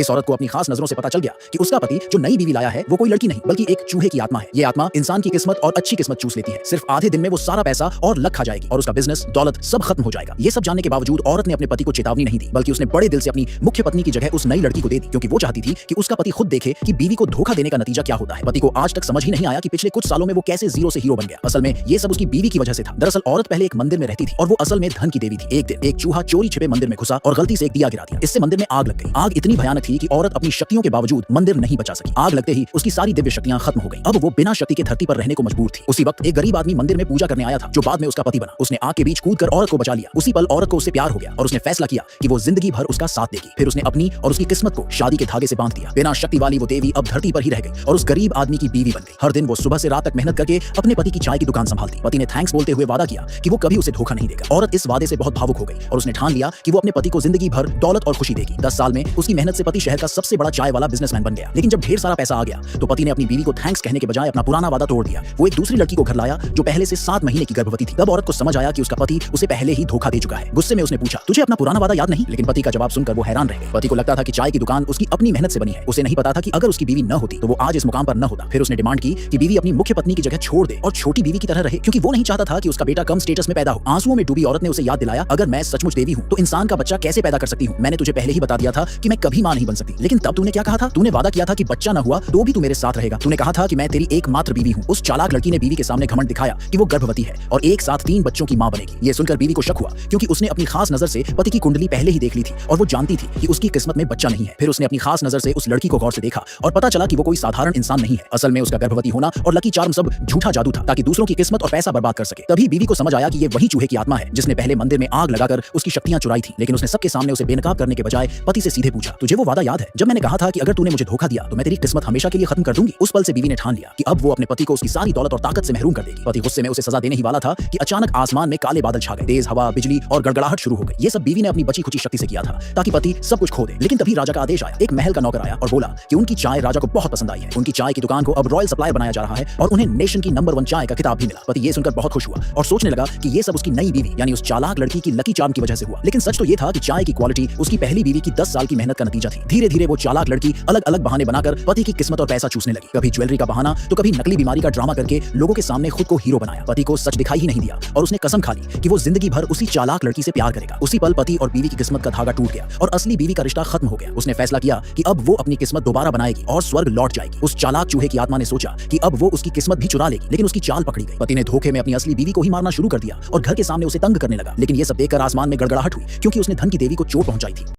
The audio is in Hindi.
इस औरत को अपनी खास नजरों से पता चल गया कि उसका पति जो नई बीवी लाया है वो कोई लड़की नहीं बल्कि एक चूहे की आत्मा है। ये आत्मा इंसान की किस्मत और अच्छी किस्मत चूस लेती है। सिर्फ आधे दिन में वो सारा पैसा और लक खा जाएगी और उसका बिजनेस दौलत सब खत्म हो जाएगा। ये सब जानने के बावजूद औरत ने अपने पति को चेतावनी नहीं दी, बल्कि उसने बड़े दिल से अपनी मुख्य पत्नी की जगह उस नई लड़की को दे दी, क्योंकि वो चाहती थी कि उसका पति खुद देखे कि बीवी को धोखा देने का नतीजा क्या होता है। पति को आज तक समझ ही नहीं आया कि पिछले कुछ सालों में वो कैसे जीरो से हीरो बन गया। असल में ये सब उसकी बीवी की वजह से था। दरअसल औरत पहले एक मंदिर में रहती थी और वो असल में धन की देवी थी। एक दिन एक चूहा चोरी छिपे मंदिर में घुसा और गलती से एक दिया गिरा दिया। इससे मंदिर में आग लग गई। आग इतनी भयानक थी कि औरत अपनी शक्तियों के बावजूद मंदिर नहीं बचा सकी। आग लगते ही उसकी सारी दिव्य शक्तियां खत्म हो गई। अब वो बिना शक्ति के धरती पर रहने को मजबूर थी। उसी वक्त एक गरीब आदमी मंदिर में पूजा करने आया था, जो बाद में उसका पति बना। उसने आग के बीच कूदकर औरत को बचा लिया। उसी पल औरत को उससे प्यार हो गया और उसने फैसला किया कि वो जिंदगी भर उसका साथ देगी। फिर उसने अपनी और उसकी किस्मत को शादी के धागे से बांध दिया। बिना शक्ति वाली वो देवी अब धरती पर ही रह गई और उस गरीब आदमी की बीवी बन गई। हर दिन वो सुबह से रात तक मेहनत करके अपने पति की चाय की दुकान संभालती। पति ने थैंक्स बोलते हुए वादा किया कि वो कभी उसे धोखा नहीं देगा। औरत इस वादे से बहुत भावुक हो गई और उसने ठान लिया कि वो अपने पति को जिंदगी भर दौलत और खुशी देगी। 10 साल में उसकी मेहनत से पति शहर का सबसे बड़ा चाय वाला बिजनेसमैन बन गया। लेकिन जब ढेर सारा पैसा आ गया तो पति ने अपनी बीवी को थैंक्स कहने के बजाय अपना पुराना वादा तोड़ दिया। वो एक दूसरी लड़की को घर लाया जो पहले से 7 महीने की गर्भवती थी। तब औरत को समझ आया कि उसका पति उसे पहले ही धोखा दे चुका है। गुस्से में उसने पूछा, तुझे अपना पुराना वादा याद नहीं? लेकिन पति का जवाब सुनकर वो हैरान रह गई। पति को लगता था कि चाय की दुकान उसकी अपनी मेहनत से बनी है। उसे नहीं पता था कि अगर उसकी बीवी न होती तो वो आज इस मुकाम पर न होता। फिर उसने डिमांड की कि बीवी अपनी मुख्य पत्नी की जगह छोड़ दे और छोटी बीवी की तरह रहे, क्योंकि वो नहीं चाहता था कि उसका बेटा कम स्टेटस में पैदा हो। आंसुओं में डूबी औरत ने उसे याद दिलाया, अगर मैं सचमुच देवी हूँ तो इंसान का बच्चा कैसे पैदा कर सकती हूँ? मैंने तुझे पहले ही बता दिया था कि मैं कभी मां नहीं बन सकती। लेकिन तब तूने क्या कहा था? तूने वादा किया था कि बच्चा न हुआ तो भी तू मेरे साथ रहेगा। तूने कहा था कि मैं तेरी एकमात्र बीवी हूँ। उस चालाक लड़की ने बीवी के सामने घमंड दिखाया कि वो गर्भवती है और एक साथ 3 बच्चों की मां बनेगी। ये सुनकर बीवी को शक हुआ, क्योंकि उसने अपनी खास नजर से पति की कुंडली पहले ही देख ली थी और वो जानती थी कि उसकी किस्मत में बच्चा नहीं है। फिर उसने अपनी खास नजर से उस लड़की को गौर से देखा और पता चला कि वो कोई साधारण इंसान नहीं है। असल में उसका गर्भवती होना और लकी चार्म सब झूठा जादू था, ताकि दूसरों की किस्मत और पैसा बर्बाद कर सके। तभी बीवी को समझ आया कि ये वही चूहे की आत्मा है जिसने पहले मंदिर में आग लगाकर उसकी शक्तियां चुराई थी। लेकिन उसने सबके सामने उसे बेनकाब करने के बजाय पति से सीधे पूछा, तुझे वो वादा याद है जब मैंने कहा था कि अगर तूने मुझे धोखा दिया तो मैं तेरी किस्मत हमेशा के लिए खत्म कर दूंगी? उस पल से बीवी ने ठान लिया कि अब वो अपने पति को उसकी सारी दौलत और ताकत से महरूम कर देगी। पति गुस्से में उसे सजा देने ही वाला था कि अचानक आसमान में काले बादल छा गए। तेज हवा, बिजली और गड़गड़ाहट शुरू हो गई। ये सब बीवी ने अपनी बची खुची शक्ति से किया था ताकि पति सब कुछ खो दे। लेकिन तभी राजा का आदेश आया। एक महल का नौकर आया और बोला कि उनकी चाय राजा को बहुत पसंद आई है। उनकी चाय की दुकान को अब रॉयल सप्लायर बनाया जा रहा है और उन्हें नेशन की नंबर 1 चाय का खिताब भी मिला। पति ये सुनकर बहुत खुश हुआ और सोचने लगा कि ये सब उसकी नई बीवी यानी उस चालाक लड़की की लकी चार्म की वजह से हुआ। लेकिन सच तो ये था कि चाय की क्वालिटी उसकी पहली बीवी की 10 साल की मेहनत का नतीजा थी। धीरे धीरे वो चालाक लड़की अलग अलग बहाने बनाकर पति की किस्मत और पैसा चूसने लगी। कभी ज्वेलरी का बहाना तो कभी नकली बीमारी का ड्रामा करके लोगों के सामने खुद को हीरो बनाया। पति को सच दिखाई ही नहीं दिया और उसने कसम खा ली कि वो जिंदगी भर उसी चालाक लड़की से प्यार करेगा। उसी पल पति और बीवी की किस्मत का धागा टूट गया और असली बीवी का रिश्ता खत्म हो गया। उसने फैसला किया कि अब वो अपनी किस्मत दोबारा बनाएगी और स्वर्ग लौट जाएगी। उस चालाक चूहे की आत्मा ने सोचा कि अब वो उसकी किस्मत भी चुरा लेगी, लेकिन उसकी चाल पकड़ी गई। पति ने धोखे में अपनी असली बीवी को ही मारना शुरू कर दिया और घर के सामने उसे तंग करने लगा। लेकिन ये सब देखकर आसमान में गड़गड़ाहट हुई, क्योंकि उसने धन की देवी को चोट पहुंचाई थी।